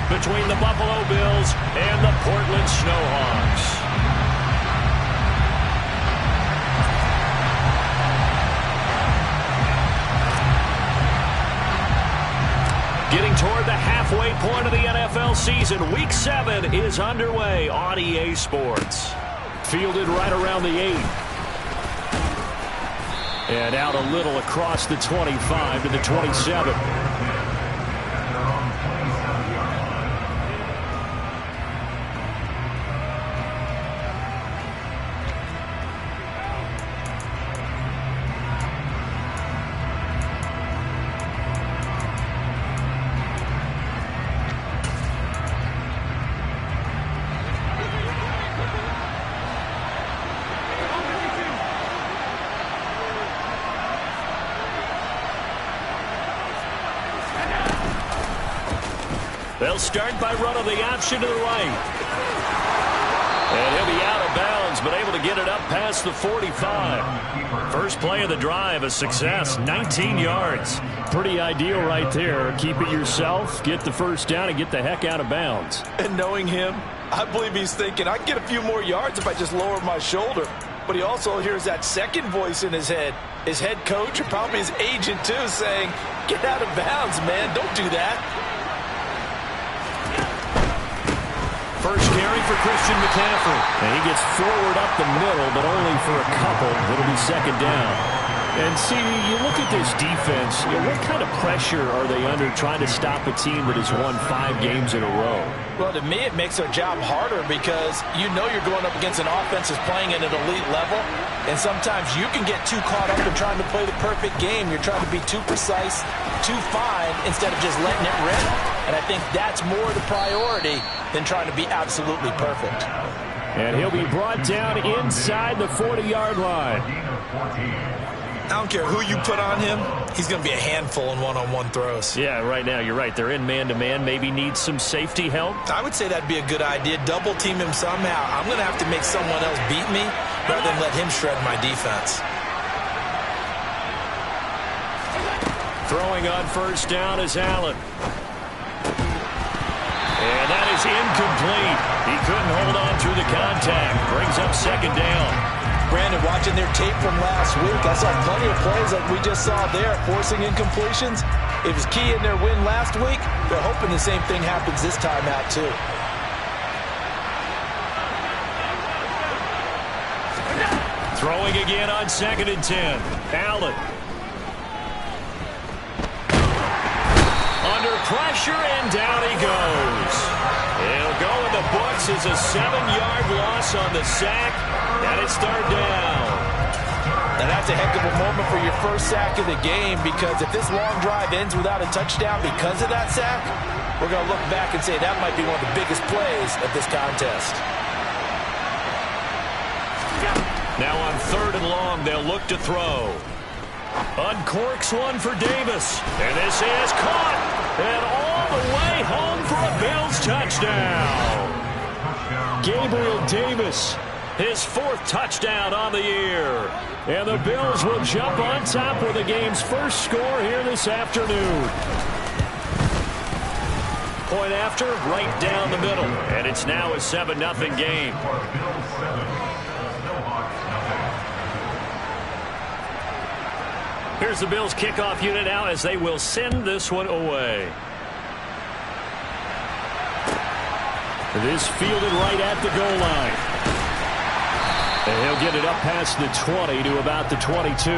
between the Buffalo Bills and the Portland Snowhawks. Getting toward the halfway point of the NFL season, Week 7 is underway on EA Sports. Fielded right around the 8. And out a little across the 25 to the 27. They'll start by running the option to the right. And he'll be out of bounds, but able to get it up past the 45. First play of the drive, a success, 19 yards. Pretty ideal right there. Keep it yourself, get the first down, and get the heck out of bounds. And knowing him, I believe he's thinking, I can get a few more yards if I just lower my shoulder. But he also hears that second voice in his head. His head coach, or probably his agent too, saying, get out of bounds, man, don't do that. First carry for Christian McCaffrey. And he gets forward up the middle, but only for a couple. It'll be second down. And see, you look at this defense, what kind of pressure are they under trying to stop a team that has won 5 games in a row? Well, to me, it makes their job harder because you know you're going up against an offense that's playing at an elite level. And sometimes you can get too caught up in trying to play the perfect game. You're trying to be too precise, too fine, instead of just letting it rip. And I think that's more the priority than trying to be absolutely perfect. And he'll be brought down inside the 40-yard line. I don't care who you put on him, he's going to be a handful in one-on-one throws. Yeah, right now, you're right. They're in man-to-man. Maybe need some safety help. I would say that'd be a good idea. Double team him somehow. I'm going to have to make someone else beat me rather than let him shred my defense. Throwing on first down is Allen. And that is incomplete. He couldn't hold on through the contact. Brings up second down. Brandon, watching their tape from last week, I saw plenty of plays like we just saw there, forcing incompletions. It was key in their win last week. They're hoping the same thing happens this time out, too. Throwing again on 2nd and 10. Allen. Under pressure, and down he goes. He'll go in the books as a 7-yard loss on the sack, and it's third down. Now that's a heck of a moment for your first sack of the game, because if this long drive ends without a touchdown because of that sack, we're going to look back and say that might be one of the biggest plays of this contest. Now on 3rd and long, they'll look to throw. Uncorks one for Davis. And this is caught. And all the way home for a Bills touchdown. Gabriel Davis, his 4th touchdown on the year. And the Bills will jump on top with the game's first score here this afternoon. Point after, right down the middle. And it's now a 7-0 game. Here's the Bills kickoff unit now as they will send this one away. This fielded right at the goal line. And he'll get it up past the 20 to about the 22.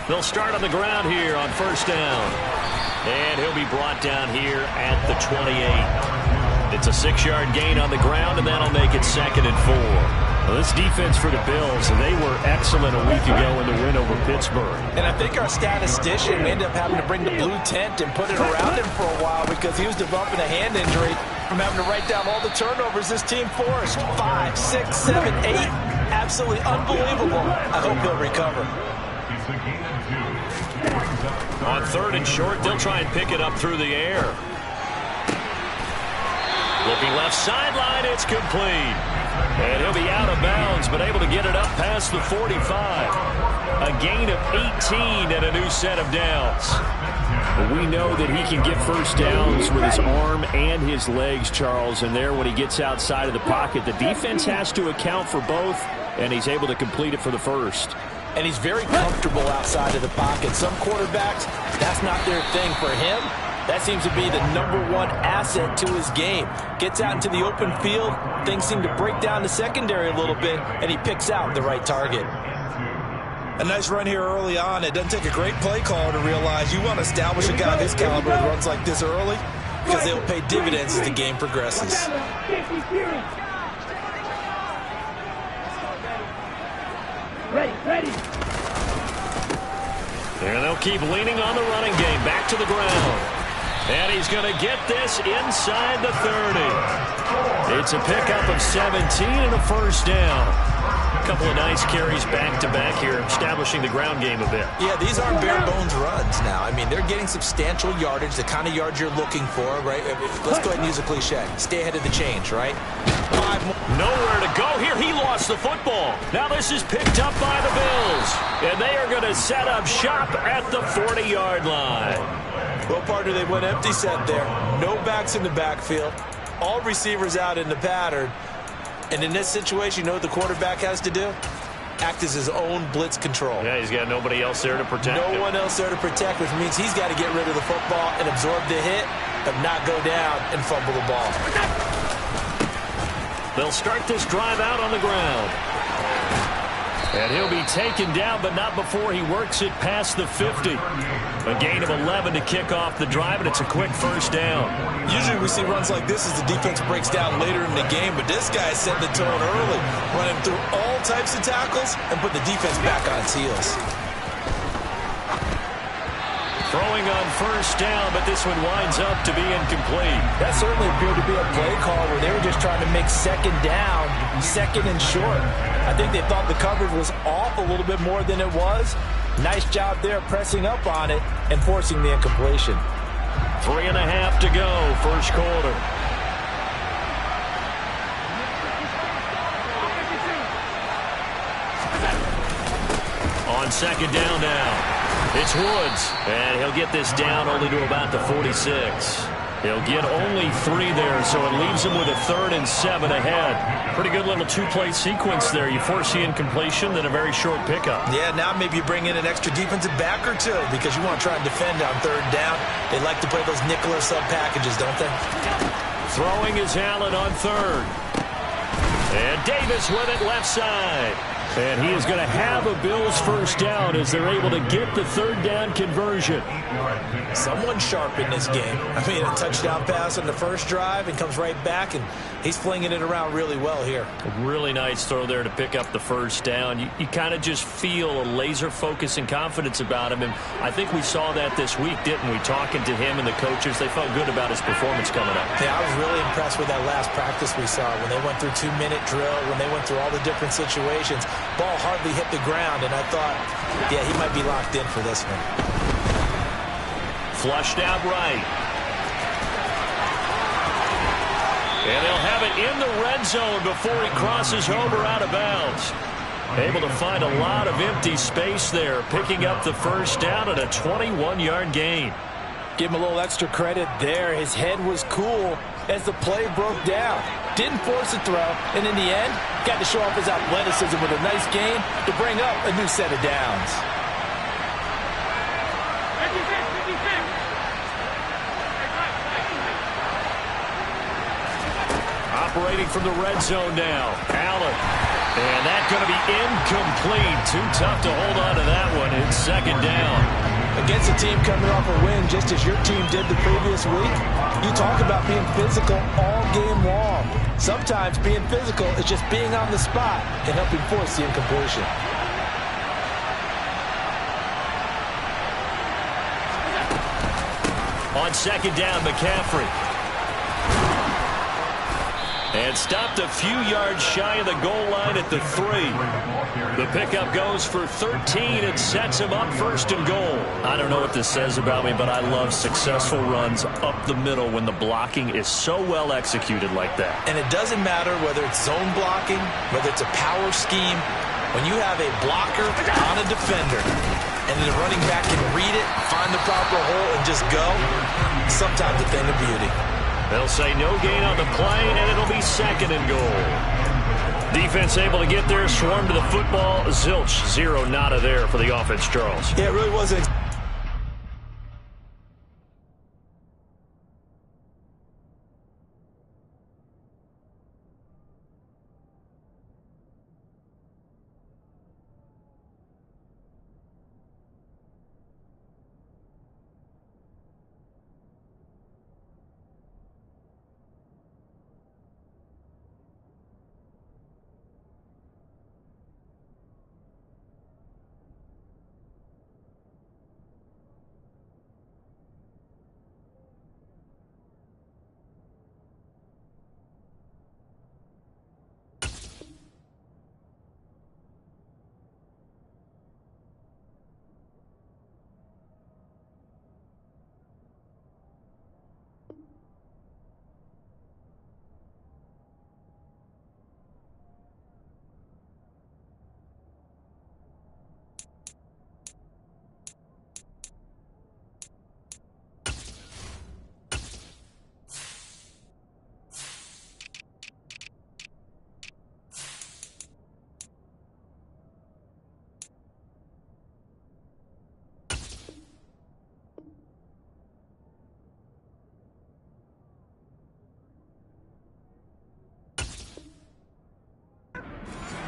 They'll start on the ground here on first down. And he'll be brought down here at the 28. It's a 6-yard gain on the ground, and that'll make it 2nd and 4. Well, this defense for the Bills, they were excellent a week ago in the win over Pittsburgh. And I think our statistician, we ended up having to bring the blue tent and put it around him for a while because he was developing a hand injury from having to write down all the turnovers this team forced. 5, 6, 7, 8. Absolutely unbelievable. I hope he'll recover. On 3rd and short, they'll try and pick it up through the air. Looking left sideline, it's complete. And he'll be out of bounds, but able to get it up past the 45. A gain of 18 and a new set of downs. We know that he can get first downs with his arm and his legs, Charles, and there when he gets outside of the pocket, the defense has to account for both, and he's able to complete it for the first. And he's very comfortable outside of the pocket. Some quarterbacks, that's not their thing. For him, that seems to be the #1 asset to his game. Gets out into the open field, things seem to break down the secondary a little bit, and he picks out the right target. A nice run here early on. It doesn't take a great play caller to realize you want to establish a guy of his caliber that runs like this early because they'll pay dividends as the game progresses. Ready. And they'll keep leaning on the running game. Back to the ground. And he's going to get this inside the 30. It's a pickup of 17 and a first down. A couple of nice carries back-to-back here, establishing the ground game a bit. Yeah, these aren't bare-bones runs now. I mean, they're getting substantial yardage, the kind of yards you're looking for, right? Let's go ahead and use a cliche. Stay ahead of the change, right? 5 more. Nowhere to go here. He lost the football. Now this is picked up by the Bills. And they are going to set up shop at the 40-yard line. Well, partner, they went empty set there. No backs in the backfield. All receivers out in the pattern. And in this situation, you know what the quarterback has to do? Act as his own blitz control. Yeah, he's got nobody else there to protect him. No one else there to protect, which means he's got to get rid of the football and absorb the hit, but not go down and fumble the ball. They'll start this drive out on the ground. And he'll be taken down, but not before he works it past the 50. A gain of 11 to kick off the drive, and it's a quick first down. Usually we see runs like this as the defense breaks down later in the game, but this guy set the tone early, running through all types of tackles and put the defense back on its heels. Throwing on first down, but this one winds up to be incomplete. That certainly appeared to be a play call where they were just trying to make second down, second and short. I think they thought the coverage was off a little bit more than it was. Nice job there pressing up on it and forcing the incompletion. 3.5 to go, first quarter. On second down now. It's Woods, and he'll get this down only to about the 46. He'll get only 3 there, so it leaves him with a 3rd and 7 ahead. Pretty good little 2-play sequence there. You force the incompletion, then a very short pickup. Yeah, now maybe you bring in an extra defensive back or two because you want to try and defend on 3rd down. They like to play those nickel or sub packages, don't they? Throwing is Allen on 3rd. And Davis with it left side. And he is going to have a Bills first down as they're able to get the 3rd down conversion. Someone sharp in this game. I mean, a touchdown pass on the first drive and comes right back, and he's flinging it around really well here. A really nice throw there to pick up the first down. You kind of just feel a laser focus and confidence about him, and I think we saw that this week, didn't we? Talking to him and the coaches, they felt good about his performance coming up. Yeah, I was really impressed with that last practice we saw when they went through 2-minute drill, when they went through all the different situations. Ball hardly hit the ground, and I thought, yeah, he might be locked in for this one. Flushed out right. And they'll have it in the red zone before he crosses over out of bounds. Able to find a lot of empty space there, picking up the first down at a 21-yard gain. Give him a little extra credit there. His head was cool as the play broke down. Didn't force a throw, and in the end, got to show off his athleticism with a nice gain to bring up a new set of downs. Operating from the red zone now, Allen. And that's going to be incomplete. Too tough to hold on to that one. It's 2nd down. Against a team coming off a win just as your team did the previous week, you talk about being physical all game long. Sometimes being physical is just being on the spot and helping force the incompletion. On second down, McCaffrey. And stopped a few yards shy of the goal line at the 3. The pickup goes for 13 and sets him up first and goal. I don't know what this says about me, but I love successful runs up the middle when the blocking is so well executed like that. And it doesn't matter whether it's zone blocking, whether it's a power scheme. When you have a blocker on a defender and the running back can read it, find the proper hole, and just go, sometimes a thing of beauty. They'll say no gain on the play, and it'll be second and goal. Defense able to get there, swarm to the football. Zilch, 0 nada there for the offense, Charles. Yeah, it really wasn't.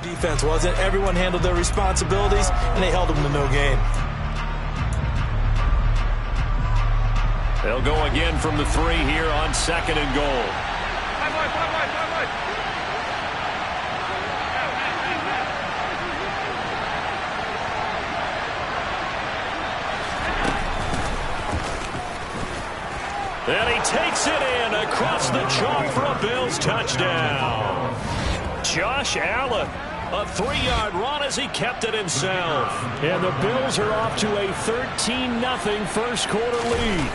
Defense wasn't. Everyone handled their responsibilities, and they held them to no gain. They'll go again from the 3 here on second and goal. And he takes it in across the chalk for a Bills touchdown. Josh Allen, a 3-yard run as he kept it himself. And the Bills are off to a 13-0 first quarter lead.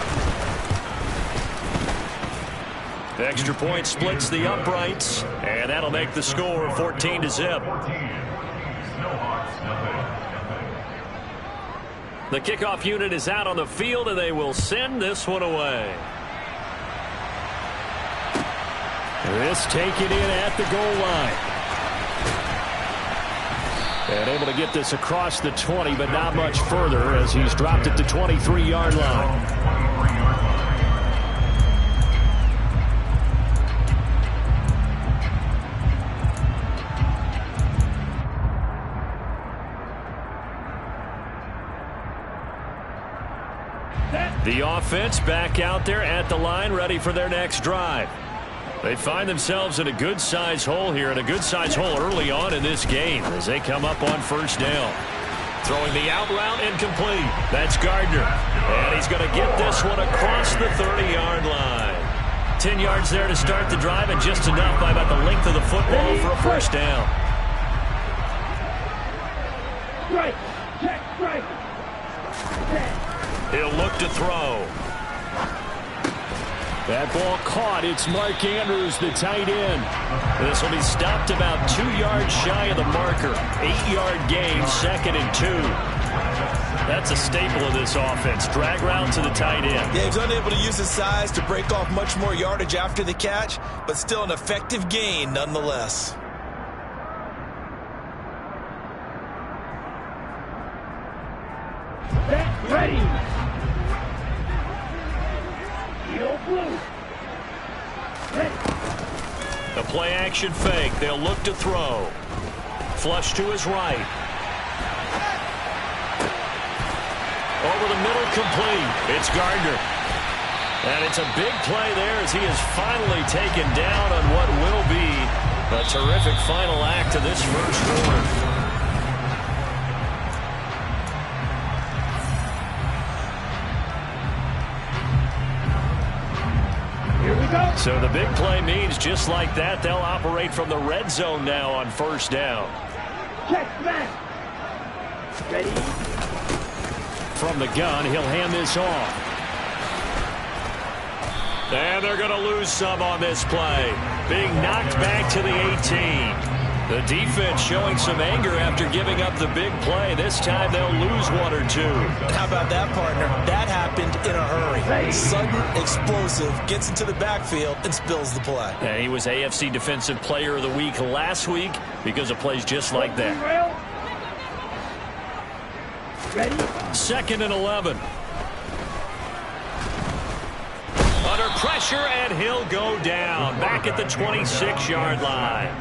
The extra point splits the uprights, and that'll make the score 14-0. The kickoff unit is out on the field, and they will send this one away. This taken in at the goal line. And able to get this across the 20, but not much further as he's dropped it to 23-yard line. The offense back out there at the line, ready for their next drive. They find themselves in a good-sized hole here, and a good-sized hole early on in this game as they come up on first down. Throwing the out route incomplete. That's Gardner. And he's going to get this one across the 30-yard line. 10 yards there to start the drive, and just enough by about the length of the football for a first down. Strike. Check. Strike. He'll look to throw. That ball caught. It's Mark Andrews, the tight end. This will be stopped about 2 yards shy of the marker. 8-yard gain, second and 2. That's a staple of this offense. Drag route to the tight end. Yeah, he's unable to use his size to break off much more yardage after the catch, but still an effective gain nonetheless. Set. Ready. A play-action fake. They'll look to throw. Flush to his right. Over the middle, complete. It's Gardner. And it's a big play there as he is finally taken down on what will be a terrific final act of this first quarter. Here we go. So the big play means just like that, they'll operate from the red zone now on first down. Check back. Ready. From the gun, he'll hand this off. And they're going to lose some on this play. Being knocked back to the 18. The defense showing some anger after giving up the big play. This time they'll lose one or two. How about that, partner? That happened in a hurry. Sudden, explosive, gets into the backfield and spills the play. And he was AFC Defensive Player of the Week last week because of plays just like that. Ready. 2nd and 11. Under pressure, and he'll go down. Back at the 26-yard line.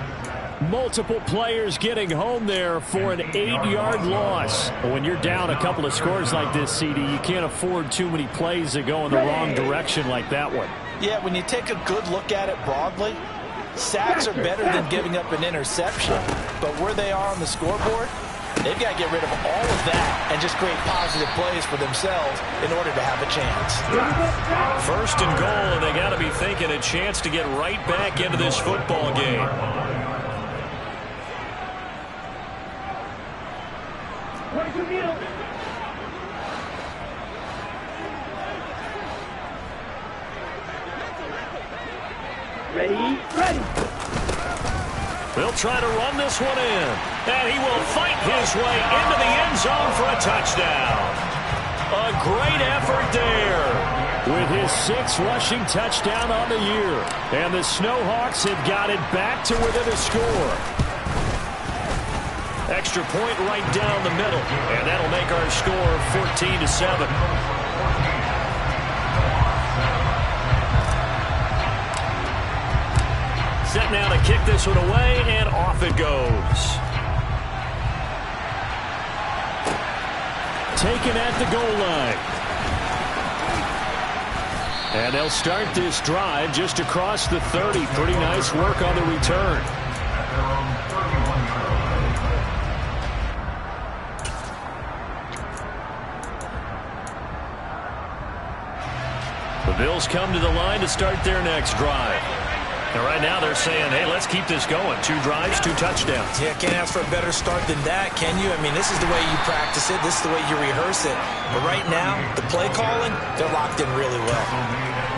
Multiple players getting home there for an 8-yard loss. When you're down a couple of scores like this, CD, you can't afford too many plays that go in the wrong direction like that one. Yeah, when you take a good look at it broadly, sacks are better than giving up an interception. But where they are on the scoreboard, they've got to get rid of all of that and just create positive plays for themselves in order to have a chance. 1st and goal, and they got to be thinking a chance to get right back into this football game. Ready. Ready. They'll try to run this one in. And he will fight his way into the end zone for a touchdown. A great effort there. With his 6th rushing touchdown on the year. And the Snowhawks have got it back to within a score. Extra point right down the middle. And that'll make our score 14-7. Set now to kick this one away, and off it goes. Taken at the goal line. And they'll start this drive just across the 30. Pretty nice work on the return. The Bills come to the line to start their next drive. And right now they're saying, hey, let's keep this going. 2 drives, 2 touchdowns. Yeah, can't ask for a better start than that, can you? I mean, this is the way you practice it. This is the way you rehearse it. But right now, the play calling, they're locked in really well.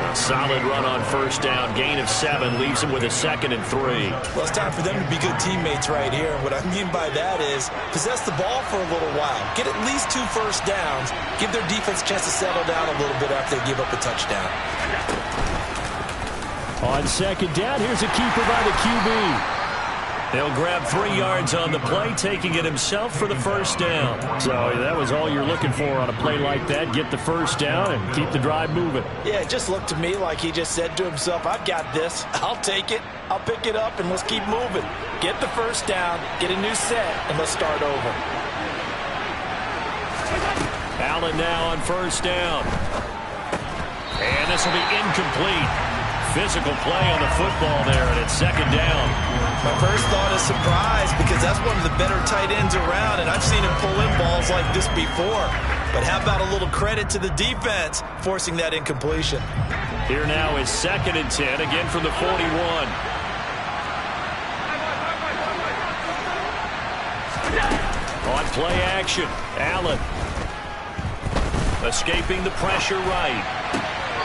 A solid run on first down. Gain of 7 leaves them with a 2nd and 3. Well, it's time for them to be good teammates right here. What I mean by that is possess the ball for a little while. Get at least 2 first downs. Give their defense a chance to settle down a little bit after they give up a touchdown. On 2nd down, here's a keeper by the QB. They'll grab 3 yards on the play, taking it himself for the first down. So that was all you're looking for on a play like that. Get the first down and keep the drive moving. Yeah, it just looked to me like he just said to himself, I've got this. I'll take it. I'll pick it up, and let's keep moving. Get the first down, get a new set, and let's start over. Allen now on first down. And this will be incomplete. Physical play on the football there, and it's 2nd down. My first thought is surprise because that's one of the better tight ends around, and I've seen him pull in balls like this before. But how about a little credit to the defense forcing that incompletion? Here now is 2nd and 10, again from the 41. On play action, Allen. Escaping the pressure right.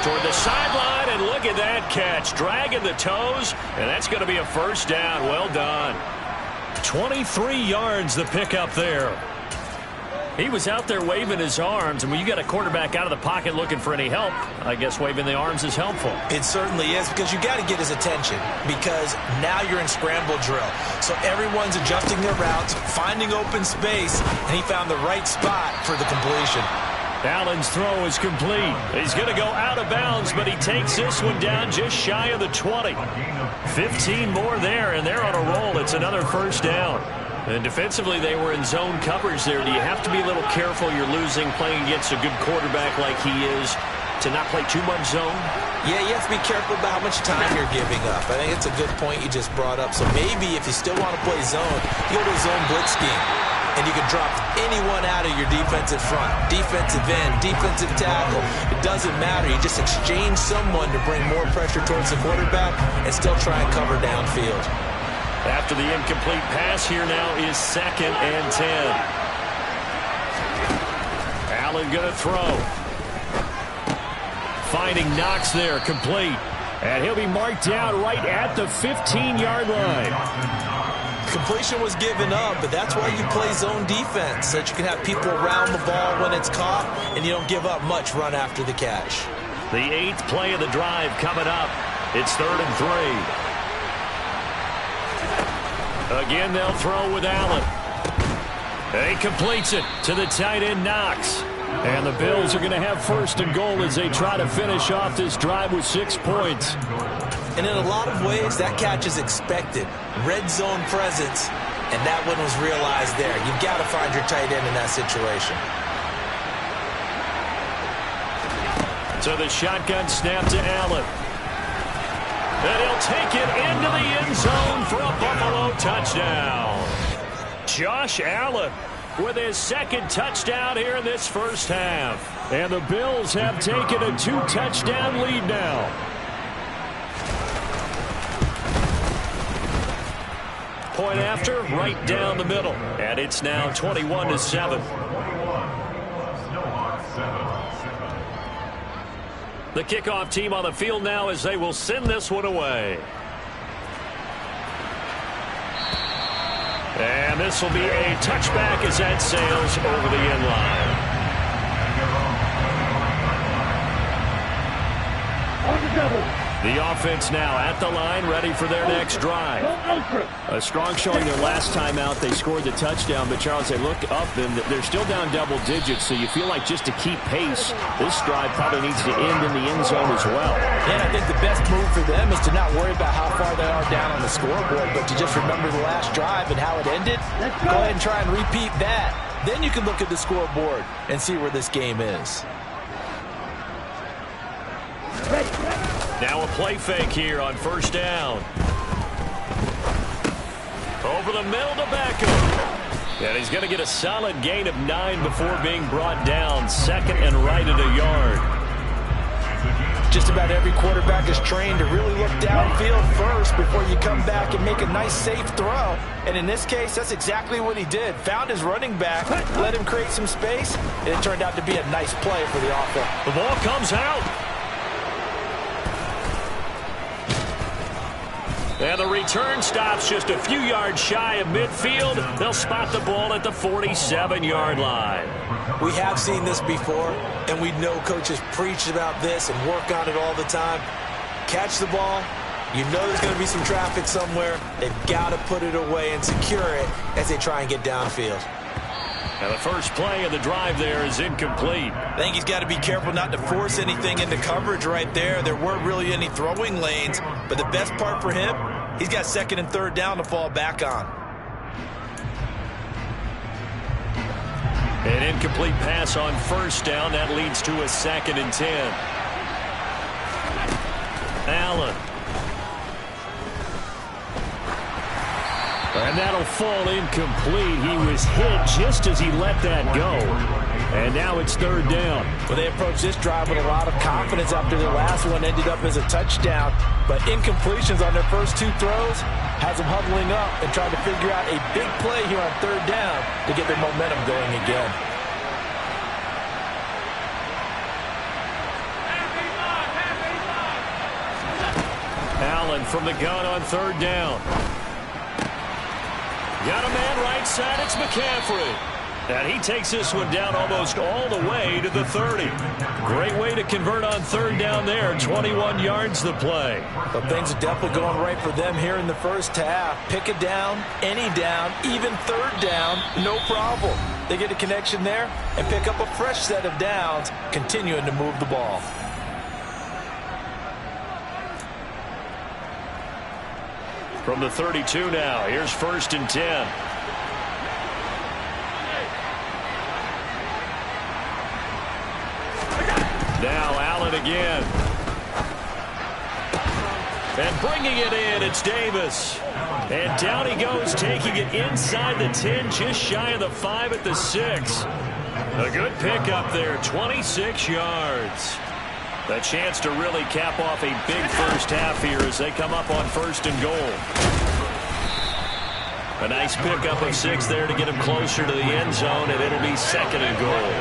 Toward the sideline, and look at that catch. Dragging the toes, and that's going to be a first down. Well done. 23 yards the pickup there. He was out there waving his arms, and when you got a quarterback out of the pocket looking for any help, I guess waving the arms is helpful. It certainly is, because you got to get his attention, because now you're in scramble drill. So everyone's adjusting their routes, finding open space, and he found the right spot for the completion. Allen's throw is complete. He's going to go out of bounds, but he takes this one down just shy of the 20. 15 more there, and they're on a roll. It's another first down. And defensively, they were in zone coverage there. Do you have to be a little careful? You're losing, playing against a good quarterback like he is, to not play too much zone? Yeah, you have to be careful about how much time you're giving up. I think it's a good point you just brought up. So maybe if you still want to play zone, you go to a zone blitz scheme. And you can drop anyone out of your defensive front, defensive end, defensive tackle. It doesn't matter. You just exchange someone to bring more pressure towards the quarterback and still try and cover downfield. After the incomplete pass, here now is 2nd and 10. Allen going to throw. Finding Knox there, complete. And he'll be marked down right at the 15-yard line. Completion was given up, but that's why you play zone defense, so that you can have people around the ball when it's caught, and you don't give up much run after the catch. The 8th play of the drive coming up. It's 3rd and 3. Again, they'll throw with Allen. He completes it to the tight end, Knox. And the Bills are going to have 1st and goal as they try to finish off this drive with 6 points. And in a lot of ways, that catch is expected. Red zone presence, and that one was realized there. You've got to find your tight end in that situation. So the shotgun snap to Allen. And he'll take it into the end zone for a Buffalo touchdown. Josh Allen with his 2nd touchdown here in this first half. And the Bills have taken a 2-touchdown lead now. Point after, right down the middle. And it's now 21-7. The kickoff team on the field now as they will send this one away. And this will be a touchback as that sails over the end line. On the double. The offense now at the line, ready for their next drive. A strong showing their last time out. They scored the touchdown, but Charles, they look up and they're still down double digits, so you feel like just to keep pace, this drive probably needs to end in the end zone as well. And I think the best move for them is to not worry about how far they are down on the scoreboard, but to just remember the last drive and how it ended. Go ahead and try and repeat that. Then you can look at the scoreboard and see where this game is. Now a play fake here on 1st down. Over the middle to Beckham. And he's going to get a solid gain of 9 before being brought down. 2nd and right at a yard. Just about every quarterback is trained to really look downfield first before you come back and make a nice, safe throw. And in this case, that's exactly what he did. Found his running back, let him create some space, and it turned out to be a nice play for the offense. The ball comes out. And the return stops just a few yards shy of midfield. They'll spot the ball at the 47-yard line. We have seen this before, and we know coaches preach about this and work on it all the time. Catch the ball. You know there's going to be some traffic somewhere. They've got to put it away and secure it as they try and get downfield. And the first play of the drive there is incomplete. I think he's got to be careful not to force anything into coverage right there. There weren't really any throwing lanes, but the best part for him, he's got 2nd and 3rd down to fall back on. An incomplete pass on 1st down. That leads to a 2nd and 10. Allen. And that'll fall incomplete. He was hit just as he let that go. And now it's 3rd down. Well, they approached this drive with a lot of confidence after their last one ended up as a touchdown. But incompletions on their first 2 throws has them huddling up and trying to figure out a big play here on 3rd down to get their momentum going again. Allen from the gun on 3rd down. Got a man right side, it's McCaffrey. And he takes this one down almost all the way to the 30. Great way to convert on 3rd down there. 21 yards the play. But things are definitely going right for them here in the first half. Pick a down, any down, even 3rd down, no problem. They get a connection there and pick up a fresh set of downs, continuing to move the ball. From the 32 now, here's 1st and 10. again. And bringing it in, it's Davis. And down he goes, taking it inside the 10, just shy of the 5 at the 6. A good pickup there, 26 yards. A chance to really cap off a big first half here as they come up on 1st and goal. A nice pickup of 6 there to get him closer to the end zone, and it'll be 2nd and goal.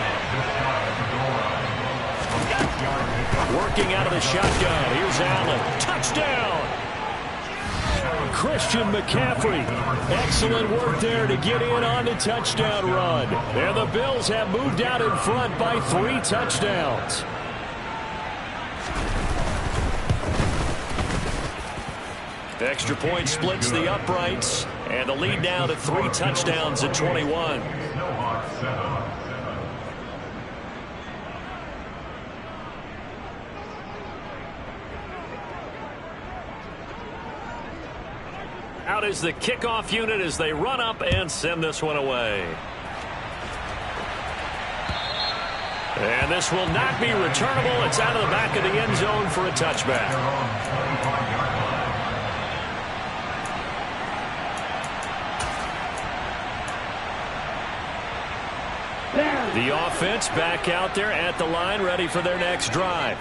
Working out of the shotgun. Here's Allen. Touchdown! Christian McCaffrey. Excellent work there to get in on the touchdown run. And the Bills have moved out in front by 3 touchdowns. Extra point splits the uprights. And the lead now to 3 touchdowns at 21. Out is the kickoff unit as they run up and send this one away. And this will not be returnable. It's out of the back of the end zone for a touchback. The offense back out there at the line, ready for their next drive.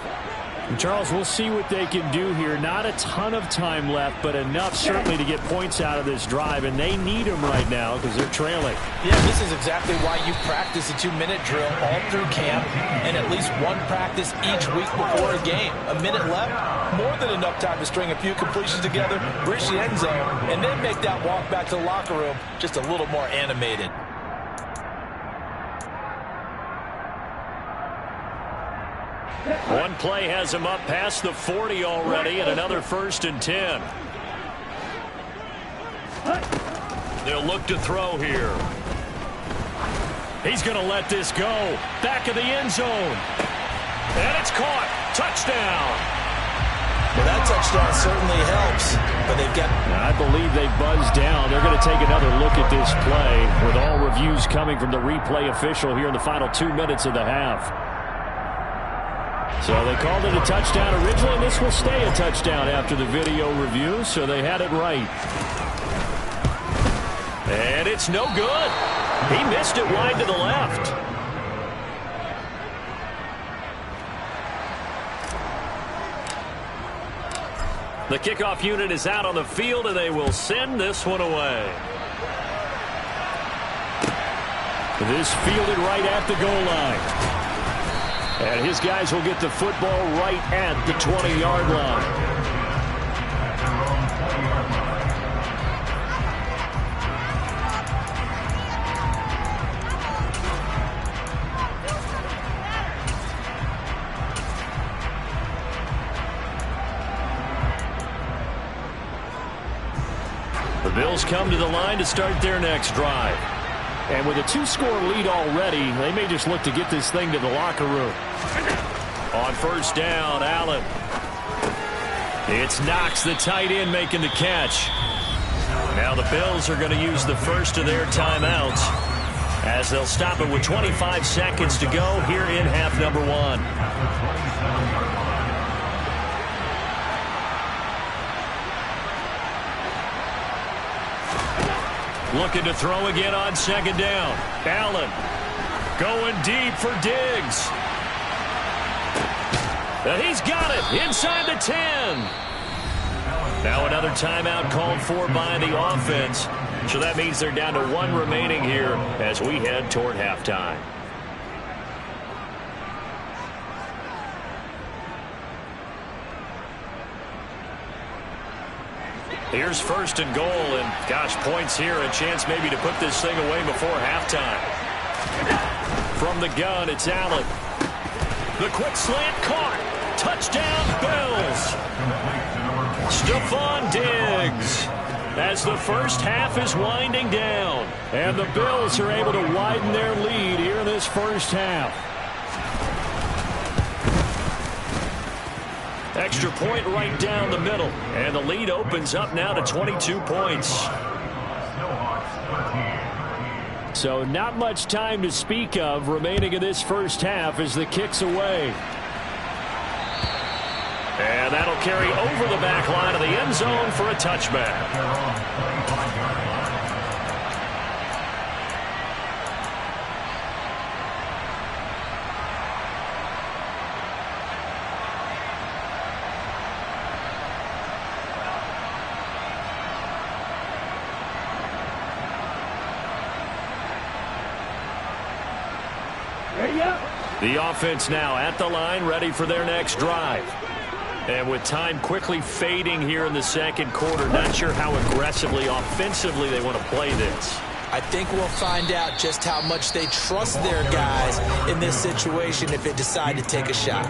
And Charles, we'll see what they can do here. Not a ton of time left, but enough certainly to get points out of this drive, and they need them right now because they're trailing. Yeah, this is exactly why you practice a 2-minute drill all through camp and at least one practice each week before a game. A minute left, more than enough time to string a few completions together, reach the end zone, and then make that walk back to the locker room just a little more animated. One play has him up past the 40 already, and another 1st and 10. They'll look to throw here. He's going to let this go. Back of the end zone. And it's caught. Touchdown. Well, that touchdown certainly helps, but they've got... I believe they buzzed down. They're going to take another look at this play with all reviews coming from the replay official here in the final 2 minutes of the half. So they called it a touchdown originally. This will stay a touchdown after the video review, so they had it right. And it's no good. He missed it wide to the left. The kickoff unit is out on the field, and they will send this one away. This fielded right at the goal line. And his guys will get the football right at the 20-yard line. The Bills come to the line to start their next drive. And with a 2-score lead already, they may just look to get this thing to the locker room. On 1st down, Allen. It's Knox, the tight end, making the catch. Now the Bills are going to use the first of their timeouts as they'll stop it with 25 seconds to go here in half number 1. Looking to throw again on 2nd down. Allen going deep for Diggs. And he's got it inside the 10. Now another timeout called for by the offense. So that means they're down to 1 remaining here as we head toward halftime. Here's 1st and goal, and gosh, points here, a chance maybe to put this thing away before halftime. From the gun, it's Allen. The quick slant caught. Touchdown, Bills. Stephon Diggs. As the first half is winding down, and the Bills are able to widen their lead here in this first half. Extra point right down the middle. And the lead opens up now to 22 points. So not much time to speak of remaining in this first half as the kick's away. And that'll carry over the back line of the end zone for a touchback. Ready up. The offense now at the line, ready for their next drive. And with time quickly fading here in the second quarter, not sure how aggressively, offensively they want to play this. I think we'll find out just how much they trust their guys in this situation if they decide to take a shot.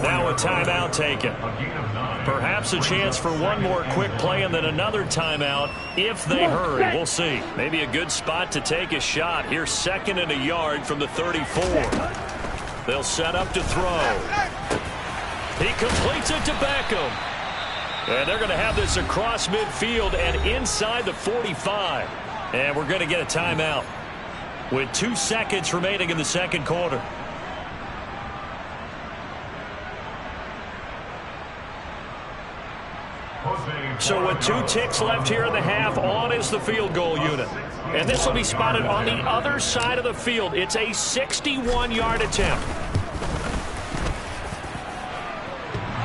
Now a timeout taken. Perhaps a chance for one more quick play and then another timeout if they hurry. We'll see. Maybe a good spot to take a shot. Here's 2nd and a yard from the 34. They'll set up to throw. He completes it to Beckham. And they're going to have this across midfield and inside the 45. And we're going to get a timeout with 2 seconds remaining in the second quarter. So with 2 ticks left here in the half, on is the field goal unit. And this will be spotted on the other side of the field. It's a 61-yard attempt.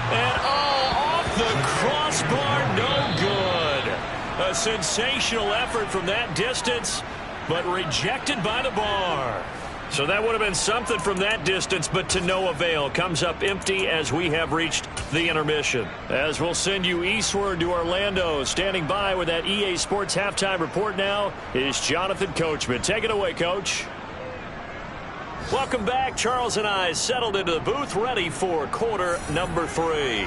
And off the crossbar, no good. A sensational effort from that distance, but rejected by the bar. So that would have been something from that distance, but to no avail. Comes up empty as we have reached the intermission. As we'll send you eastward to Orlando. Standing by with that EA Sports halftime report now is Jonathan Coachman. Take it away, Coach. Welcome back. Charles and I settled into the booth, ready for quarter number 3.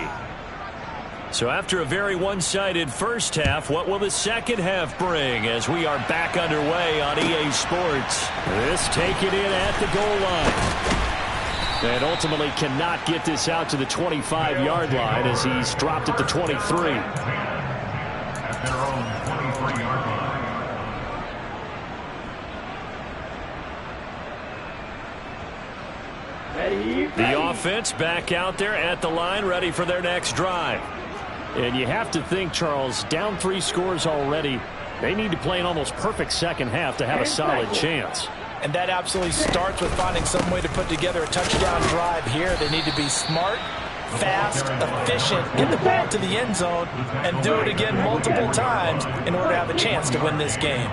So after a very one-sided first half, what will the second half bring as we are back underway on EA Sports? This taken in at the goal line. And ultimately cannot get this out to the 25-yard line as he's dropped at the 23. At their own 23-yard line. The offense back out there at the line, ready for their next drive. And you have to think, Charles, down 3 scores already. They need to play an almost perfect second half to have a solid chance. And that absolutely starts with finding some way to put together a touchdown drive here. They need to be smart, fast, efficient, get the ball to the end zone, and do it again multiple times in order to have a chance to win this game.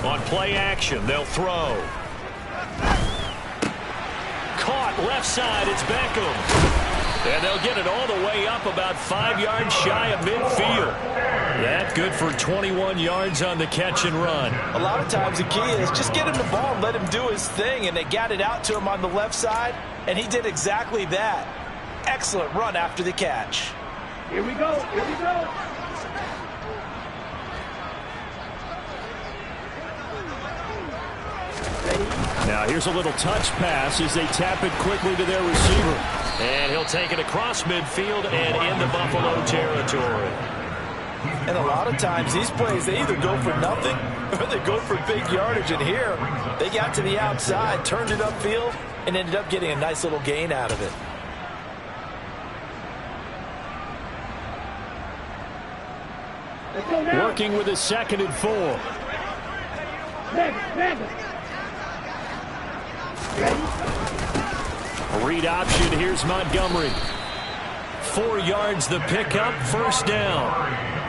On play action, they'll throw. Caught left side, it's Beckham. And they'll get it all the way up about 5 yards shy of midfield. That good for 21 yards on the catch and run. A lot of times the key is just get him the ball and let him do his thing, and they got it out to him on the left side, and he did exactly that. Excellent run after the catch. Here we go. Here we go. Now here's a little touch pass as they tap it quickly to their receiver. And he'll take it across midfield and in the Buffalo territory. And a lot of times these plays, they either go for nothing or they go for big yardage. And here, they got to the outside, turned it upfield, and ended up getting a nice little gain out of it. Working with a 2nd and 4. A read option. Here's Montgomery. 4 yards the pickup, first down.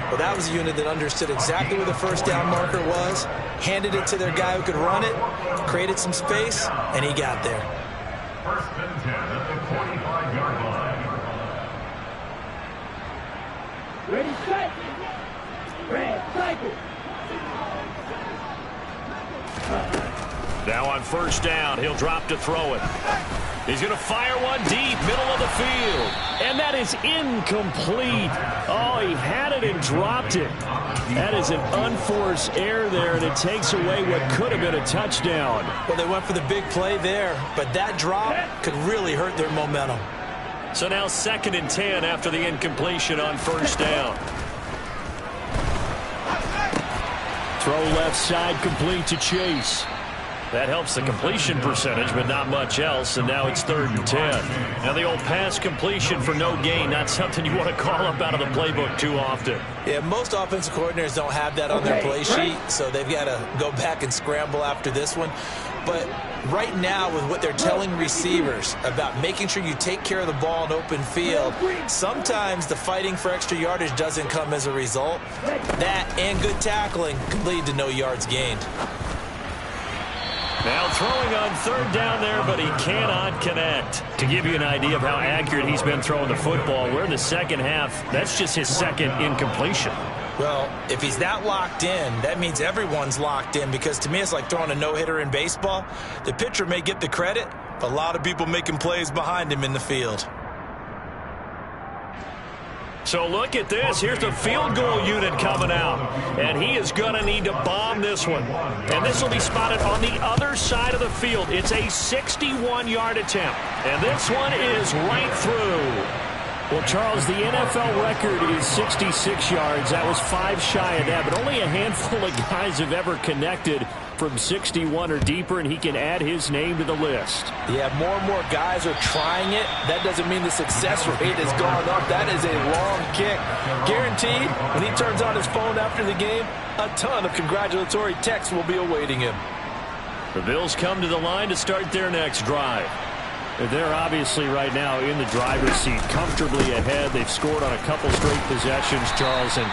Well, that was a unit that understood exactly where the first down marker was, handed it to their guy who could run it, created some space, and he got there. First and 10 at the 45-yard line. Ready, set. Red, cycle. Now on first down, he'll drop to throw it. He's going to fire one deep, middle of the field. And that is incomplete. Oh, he had it and dropped it. That is an unforced error there, and it takes away what could have been a touchdown. Well, they went for the big play there, but that drop could really hurt their momentum. So now 2nd and 10 after the incompletion on first down. Throw left side complete to Chase. That helps the completion percentage, but not much else, and now it's 3rd and 10. Now the old pass completion for no gain, not something you want to call up out of the playbook too often. Yeah, most offensive coordinators don't have that on their play sheet, so they've got to go back and scramble after this one. But right now, with what they're telling receivers about making sure you take care of the ball in open field, sometimes the fighting for extra yardage doesn't come as a result. That and good tackling can lead to no yards gained. Now throwing on 3rd down there, but he cannot connect. To give you an idea of how accurate he's been throwing the football, we're in the second half. That's just his 2nd incompletion. Well, if he's that locked in, that means everyone's locked in, because to me it's like throwing a no-hitter in baseball. The pitcher may get the credit, but a lot of people making plays behind him in the field. So look at this. Here's the field goal unit coming out. And he is going to need to bomb this one. And this will be spotted on the other side of the field. It's a 61-yard attempt. And this one is right through. Well, Charles, the NFL record is 66 yards. That was 5 shy of that. But only a handful of guys have ever connected from 61 or deeper, and he can add his name to the list. Yeah, more and more guys are trying it. That doesn't mean the success rate has gone up. That is a long kick. Guaranteed, when he turns on his phone after the game, a ton of congratulatory texts will be awaiting him. The Bills come to the line to start their next drive. They're obviously right now in the driver's seat, comfortably ahead. They've scored on a couple straight possessions, Charles, and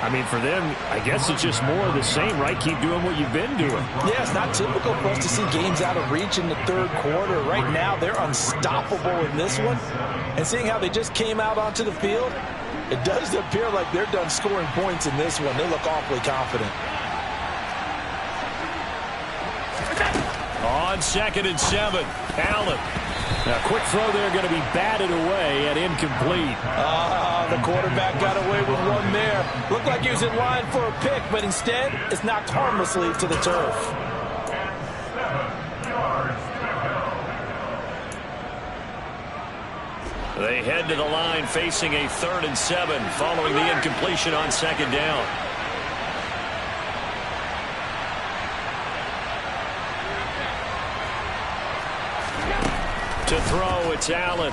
I mean, for them, I guess it's just more of the same, right? Keep doing what you've been doing. Yeah, it's not typical for us to see games out of reach in the 3rd quarter. Right now, they're unstoppable in this one. And seeing how they just came out onto the field, it does appear like they're done scoring points in this one. They look awfully confident. On 2nd and 7, Allen. Now, quick throw there, going to be batted away and incomplete. The quarterback got away with one there. Looked like he was in line for a pick, but instead, it's knocked harmlessly to the turf. They head to the line facing a 3rd and 7 following the incompletion on 2nd down. To throw, it's Allen.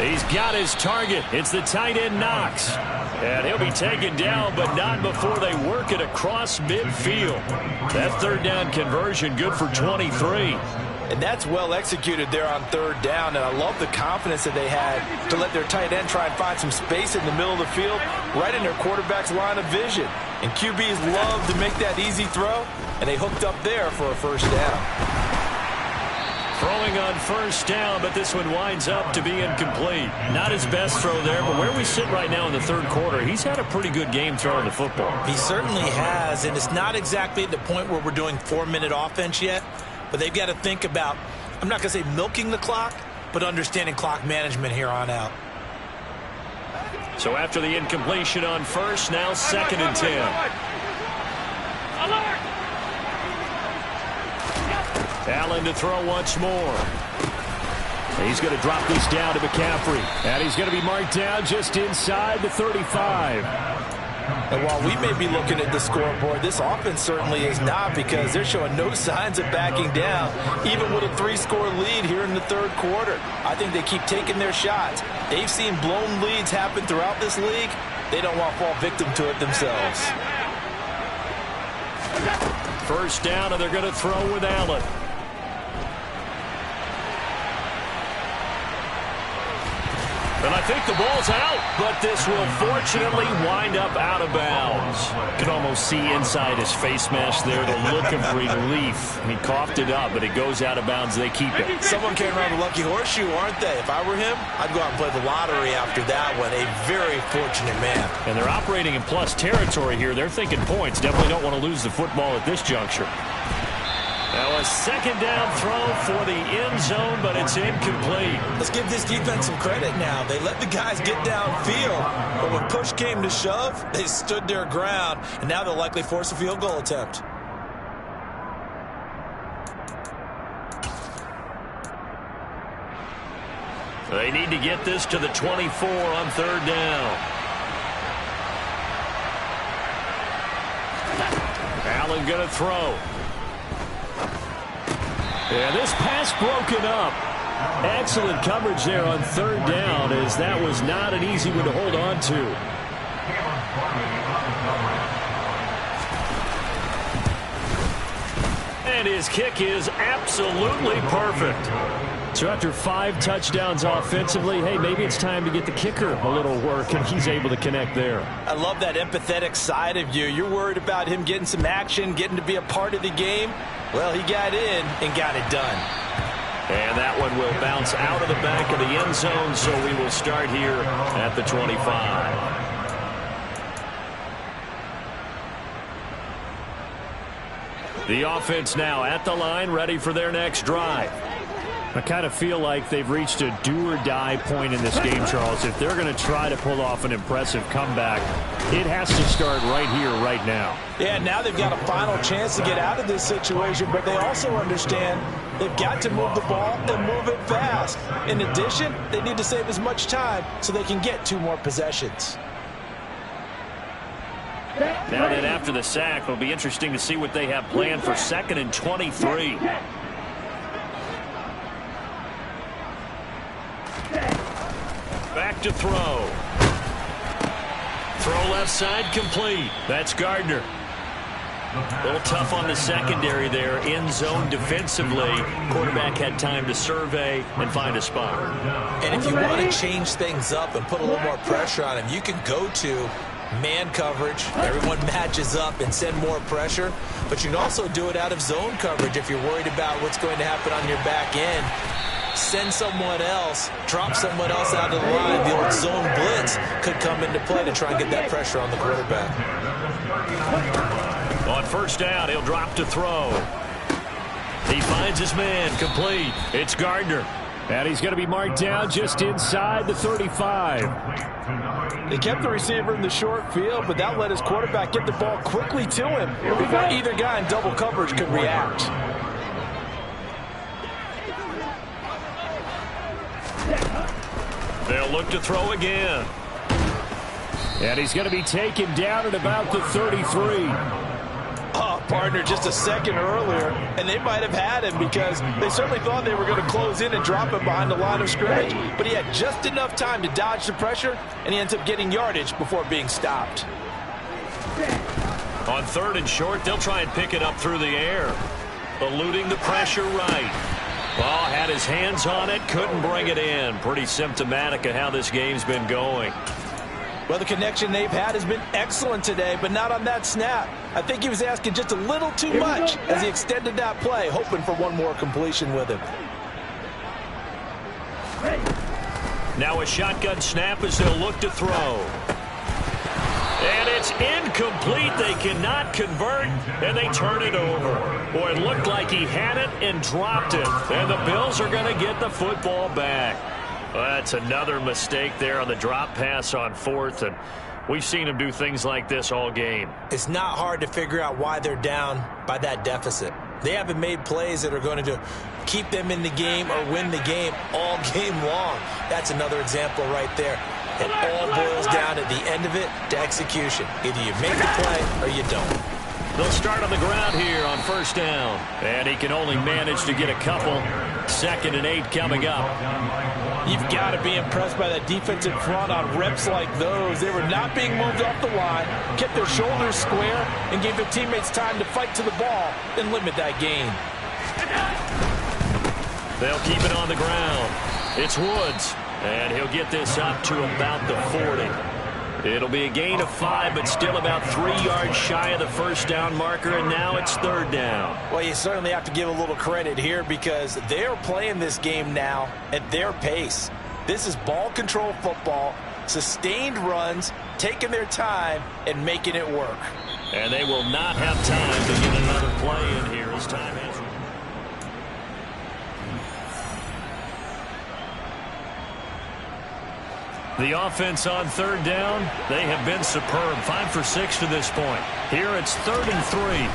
He's got his target. It's the tight end, Knox. And he'll be taken down, but not before they work it across midfield. That 3rd down conversion good for 23. And that's well executed there on 3rd down. And I love the confidence that they had to let their tight end try and find some space in the middle of the field, right in their quarterback's line of vision. And QBs love to make that easy throw, and they hooked up there for a 1st down. Throwing on 1st down, but this one winds up to be incomplete. Not his best throw there, but where we sit right now in the 3rd quarter, he's had a pretty good game throwing the football. He certainly has, and it's not exactly at the point where we're doing 4-minute offense yet, but they've got to think about, I'm not going to say milking the clock, but understanding clock management here on out. So after the incompletion on 1st, now 2nd and 10. Allen to throw once more. He's going to drop this down to McCaffrey. And he's going to be marked down just inside the 35. And while we may be looking at the scoreboard, this offense certainly is not, because they're showing no signs of backing down, even with a 3-score lead here in the 3rd quarter. I think they keep taking their shots. They've seen blown leads happen throughout this league. They don't want to fall victim to it themselves. 1st down, and they're going to throw with Allen. And I think the ball's out, but this will fortunately wind up out of bounds. You can almost see inside his face mask there the look of relief. He coughed it up, but it goes out of bounds. They keep it. Someone came around the lucky horseshoe, aren't they? If I were him, I'd go out and play the lottery after that one. A very fortunate man. And they're operating in plus territory here. They're thinking points. Definitely don't want to lose the football at this juncture. Now a 2nd down throw for the end zone, but it's incomplete. Let's give this defense some credit now. They let the guys get downfield, but when push came to shove, they stood their ground, and now they'll likely force a field goal attempt. They need to get this to the 24 on 3rd down. Allen going to throw. Yeah, this pass broken up. Excellent coverage there on third down, as that was not an easy one to hold on to. And his kick is absolutely perfect. So after 5 touchdowns offensively, hey, maybe it's time to get the kicker a little work, and he's able to connect there. I love that empathetic side of you. You're worried about him getting some action, getting to be a part of the game. Well, he got in and got it done. And that one will bounce out of the back of the end zone, so we will start here at the 25. The offense now at the line, ready for their next drive. I kind of feel like they've reached a do-or-die point in this game, Charles. If they're going to try to pull off an impressive comeback, it has to start right here, right now. Yeah, now they've got a final chance to get out of this situation, but they also understand they've got to move the ball and move it fast. In addition, they need to save as much time so they can get 2 more possessions. Now then, after the sack, it'll be interesting to see what they have planned for 2nd and 23. Back to throw. Throw left side complete. That's Gardner. A little tough on the secondary there. End zone defensively. Quarterback had time to survey and find a spot. And if you want to change things up and put a little more pressure on him, you can go to man coverage. Everyone matches up and send more pressure. But you can also do it out of zone coverage if you're worried about what's going to happen on your back end. Send someone else, drop someone else out of the line. The old zone blitz could come into play to try and get that pressure on the quarterback. On first down, he'll drop to throw. He finds his man, complete. It's Gardner. And he's going to be marked down just inside the 35. They kept the receiver in the short field, but that let his quarterback get the ball quickly to him before either guy in double coverage could react. They'll look to throw again. And he's going to be taken down at about the 33. Oh, partner, just a second earlier, and they might have had him because they certainly thought they were going to close in and drop him behind the line of scrimmage, but he had just enough time to dodge the pressure, and he ends up getting yardage before being stopped. On 3rd and short, they'll try and pick it up through the air. Eluding the pressure right. Ball had his hands on it, couldn't bring it in. Pretty symptomatic of how this game's been going. Well, the connection they've had has been excellent today, but not on that snap. I think he was asking just a little too much as he extended that play, hoping for one more completion with him. Now a shotgun snap as they'll look to throw. And it's incomplete. They cannot convert, and they turn it over. Boy, it looked like he had it and dropped it. And the Bills are going to get the football back. Well, that's another mistake there on the drop pass on 4th, and we've seen him do things like this all game. It's not hard to figure out why they're down by that deficit. They haven't made plays that are going to keep them in the game or win the game all game long. That's another example right there. It all boils down at the end of it to execution. Either you make the play or you don't. They'll start on the ground here on first down. And he can only manage to get a couple. 2nd and 8 coming up. You've got to be impressed by that defensive front on reps like those. They were not being moved off the line, kept their shoulders square, and gave their teammates time to fight to the ball and limit that gain. They'll keep it on the ground. It's Woods, and he'll get this up to about the 40. It'll be a gain of 5, but still about 3 yards shy of the first down marker, and now it's 3rd down. Well, you certainly have to give a little credit here because they're playing this game now at their pace. This is ball control football, sustained runs, taking their time, and making it work. And they will not have time to get another play in here as time has. The offense on 3rd down, they have been superb. 5 for 6 to this point. Here it's 3rd and 3.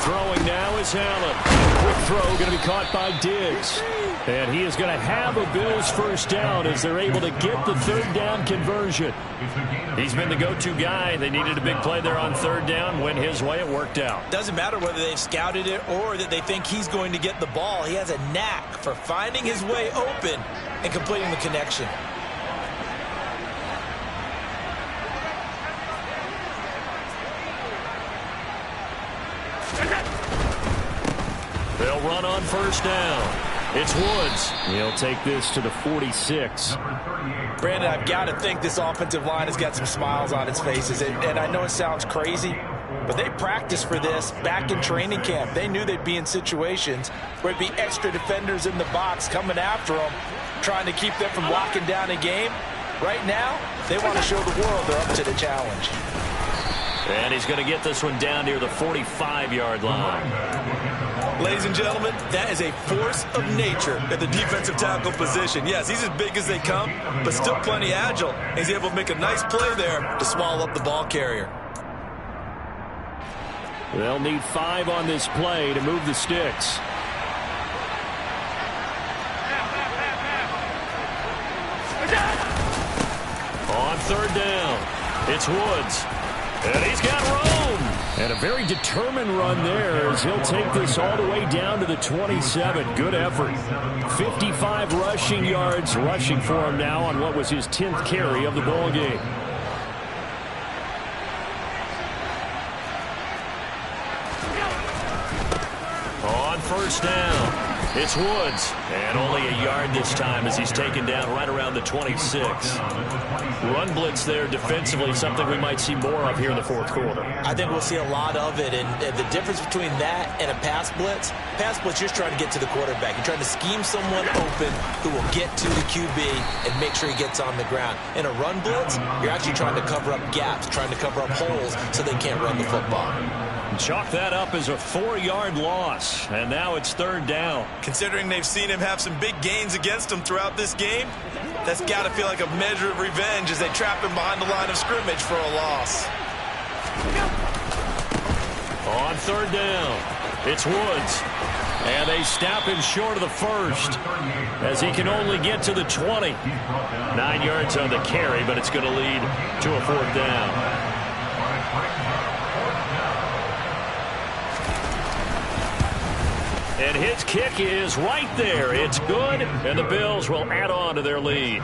Throwing now is Allen. Quick throw going to be caught by Diggs. And he is going to have a Bills first down as they're able to get the third down conversion. He's been the go-to guy. They needed a big play there on third down. Went his way. It worked out. Doesn't matter whether they've scouted it or that they think he's going to get the ball. He has a knack for finding his way open and completing the connection. They'll run on first down. It's Woods. He'll take this to the 46. Brandon, I've got to think this offensive line has got some smiles on its faces. And I know it sounds crazy, but they practiced for this back in training camp. They knew they'd be in situations where it'd be extra defenders in the box coming after them, trying to keep them from locking down a game. Right now, they want to show the world they're up to the challenge. And he's going to get this one down near the 45-yard line. Ladies and gentlemen, that is a force of nature at the defensive tackle position. Yes, he's as big as they come, but still plenty agile. He's able to make a nice play there to swallow up the ball carrier. They'll need 5 on this play to move the sticks. On third down, it's Woods. And he's got room. And a very determined run there as he'll take this all the way down to the 27. Good effort. 55 rushing yards rushing for him now on what was his 10th carry of the ball game. On first down, it's Woods. And only a yard this time as he's taken down right around the 26. Run blitz there defensively, something we might see more of here in the fourth quarter. I think we'll see a lot of it, and the difference between that and a pass blitz, you're just trying to get to the quarterback. You're trying to scheme someone open who will get to the QB and make sure he gets on the ground. In a run blitz, you're actually trying to cover up gaps, trying to cover up holes so they can't run the football. Chalk that up as a 4-yard loss, and now it's third down. Considering they've seen him have some big gains against him throughout this game, that's got to feel like a measure of revenge as they trap him behind the line of scrimmage for a loss. On third down, it's Woods. And they stop him short of the first as he can only get to the 20. 9 yards on the carry, but it's going to lead to a fourth down. And his kick is right there. It's good, and the Bills will add on to their lead.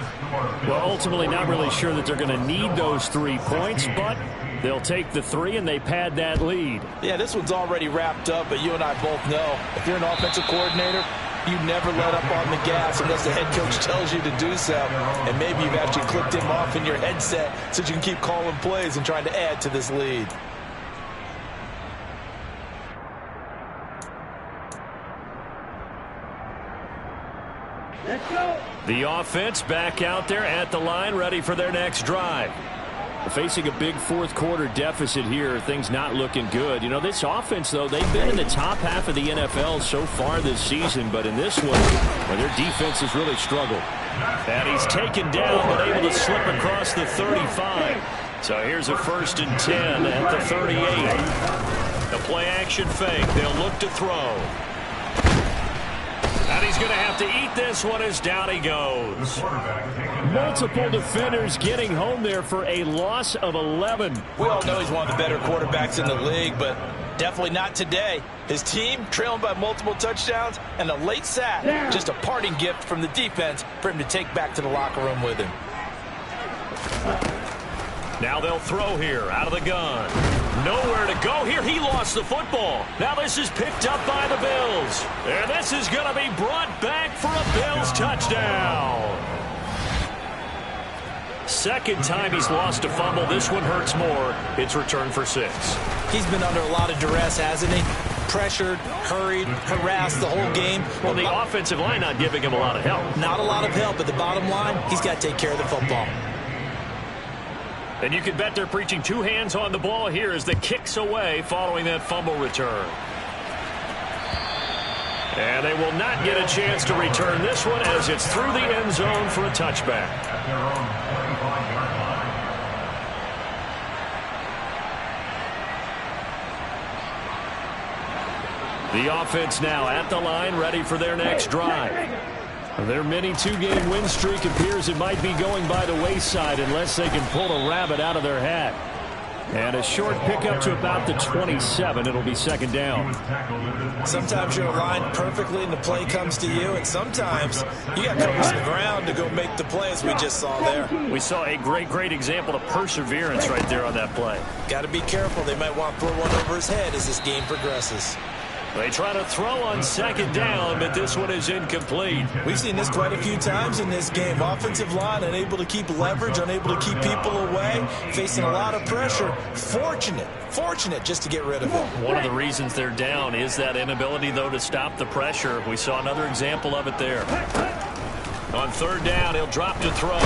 Well, ultimately not really sure that they're going to need those 3 points, but they'll take the 3 and they pad that lead. Yeah, this one's already wrapped up, but you and I both know if you're an offensive coordinator, you never let up on the gas unless the head coach tells you to do so. And maybe you've actually clicked him off in your headset so you can keep calling plays and trying to add to this lead. Let's go. The offense back out there at the line, ready for their next drive. Facing a big fourth quarter deficit here, things not looking good. You know, this offense, though, they've been in the top half of the NFL so far this season, but in this one, well, their defense has really struggled. And he's taken down, but able to slip across the 35. So here's a 1st and 10 at the 38. The play action fake. They'll look to throw. And he's going to have to eat this one as down he goes. Multiple defenders getting home there for a loss of 11. We all know he's one of the better quarterbacks in the league, but definitely not today. His team trailing by multiple touchdowns and a late sack. Just a parting gift from the defense for him to take back to the locker room with him. Now they'll throw here out of the gun. Nowhere to go here. He lost the football. Now this is picked up by the Bills. And this is going to be brought back for a Bills touchdown. Second time he's lost a fumble. This one hurts more. It's returned for 6. He's been under a lot of duress, hasn't he? Pressured, hurried, harassed the whole game. Well, the offensive line not giving him a lot of help. Not a lot of help, but the bottom line, he's got to take care of the football. And you can bet they're preaching 2 hands on the ball here as the kick's away following that fumble return. And they will not get a chance to return this one as it's through the end zone for a touchback. The offense now at the line, ready for their next drive. Their mini two-game win streak appears it might be going by the wayside unless they can pull a rabbit out of their hat. And a short pickup to about the 27. It'll be second down. Sometimes you're aligned perfectly and the play comes to you, and sometimes you got to cover some ground to go make the play, as we just saw there. We saw a great example of perseverance right there on that play. Got to be careful. They might want to throw one over his head as this game progresses. They try to throw on second down, but this one is incomplete. We've seen this quite a few times in this game. Offensive line unable to keep leverage, unable to keep people away, facing a lot of pressure. Fortunate just to get rid of it. One of the reasons they're down is that inability, though, to stop the pressure. We saw another example of it there. On third down, he'll drop to throw.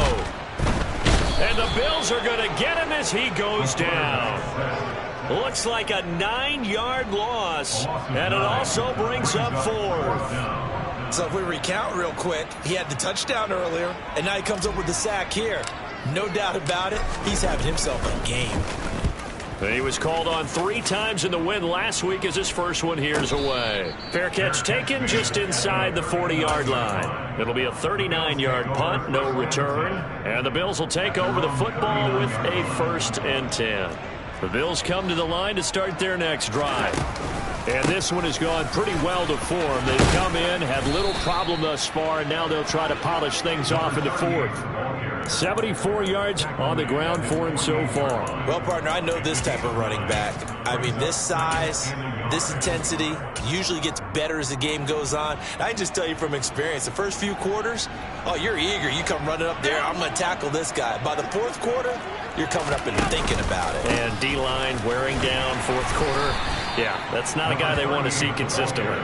And the Bills are going to get him as he goes down. Looks like a 9-yard loss, and it also brings up fourth. So if we recount real quick, he had the touchdown earlier, and now he comes up with the sack here. No doubt about it, he's having himself a game. He was called on 3 times in the win last week as his first one here's away. Fair catch taken just inside the 40-yard line. It'll be a 39-yard punt, no return, and the Bills will take over the football with a 1st and 10. The Bills come to the line to start their next drive. And this one has gone pretty well to form. They've come in, had little problem thus far, and now they'll try to polish things off in the fourth. 74 yards on the ground for him so far. Well, partner, I know this type of running back. I mean, this size, this intensity usually gets better as the game goes on. I can just tell you from experience, the first few quarters, oh, you're eager. You come running up there, I'm going to tackle this guy. By the fourth quarter, you're coming up and thinking about it. And D-line wearing down fourth quarter. Yeah, that's not a guy they want to see consistently.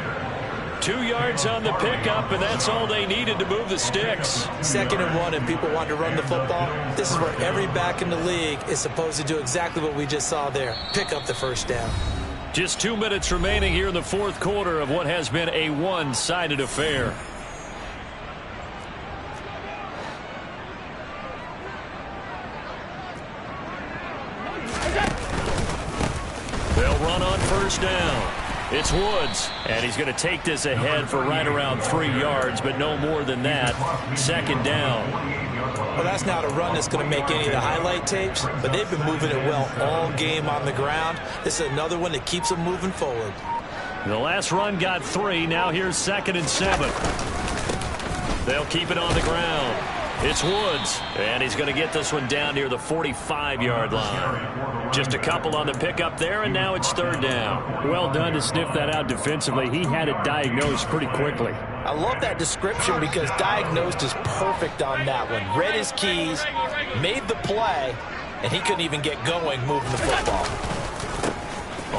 2 yards on the pickup, and that's all they needed to move the sticks. 2nd and 1, and people want to run the football. This is where every back in the league is supposed to do exactly what we just saw there. Pick up the first down. Just 2 minutes remaining here in the fourth quarter of what has been a one-sided affair. They'll run on first down. It's Woods, and he's going to take this ahead for right around 3 yards, but no more than that. 2nd down. Well, that's not a run that's going to make any of the highlight tapes, but they've been moving it well all game on the ground. This is another one that keeps them moving forward. The last run got 3. Now here's 2nd and 7. They'll keep it on the ground. It's Woods, and he's going to get this one down near the 45-yard line. Just a couple on the pickup there, and now it's 3rd down. Well done to sniff that out defensively. He had it diagnosed pretty quickly. I love that description because diagnosed is perfect on that one. Read his keys, made the play, and he couldn't even get going moving the football.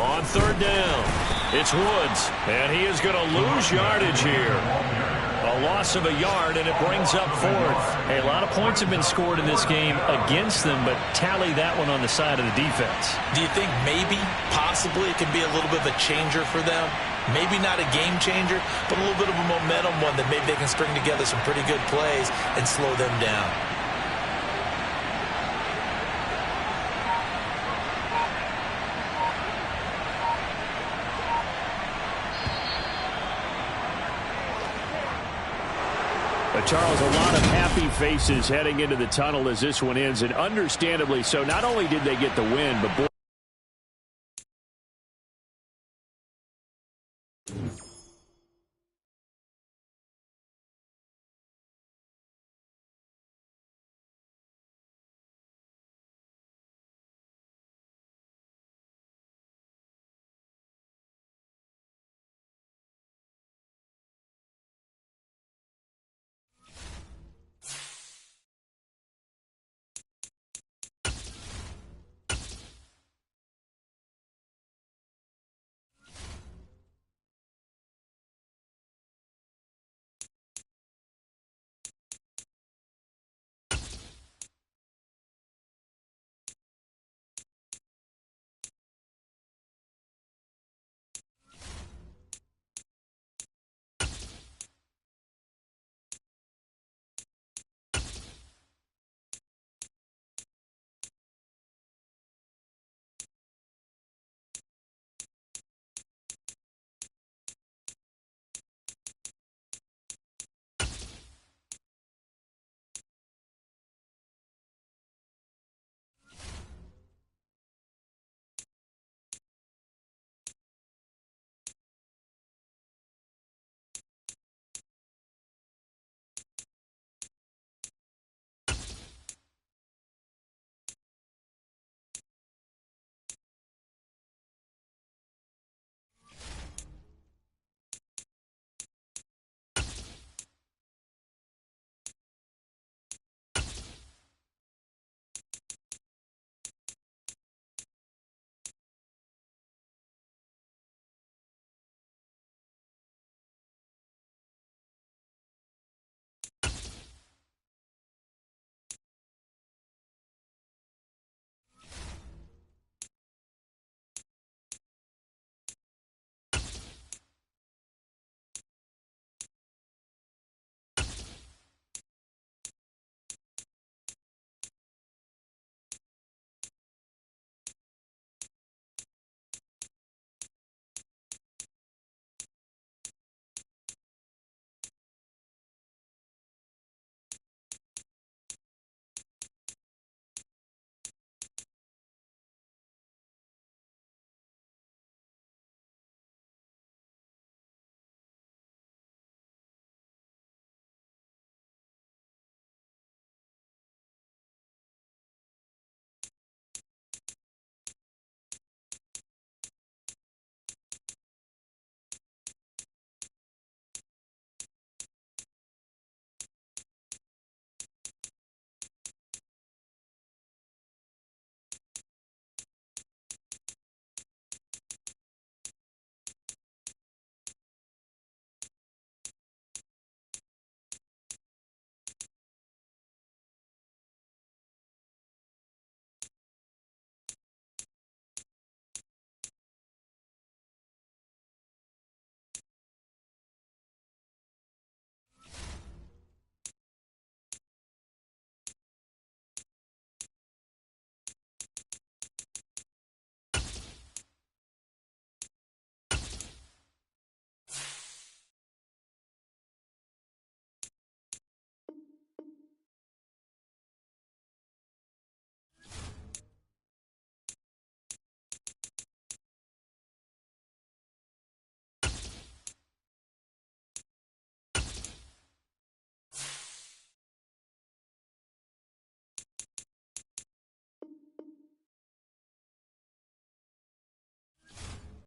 On 3rd down, it's Woods, and he is going to lose yardage here. A loss of a yard, and it brings up 4th. Hey, a lot of points have been scored in this game against them, but tally that one on the side of the defense. Do you think maybe, possibly, it could be a little bit of a changer for them? Maybe not a game changer, but a little bit of a momentum one that maybe they can string together some pretty good plays and slow them down. Charles, a lot of happy faces heading into the tunnel as this one ends, and understandably so. Not only did they get the win, but boy,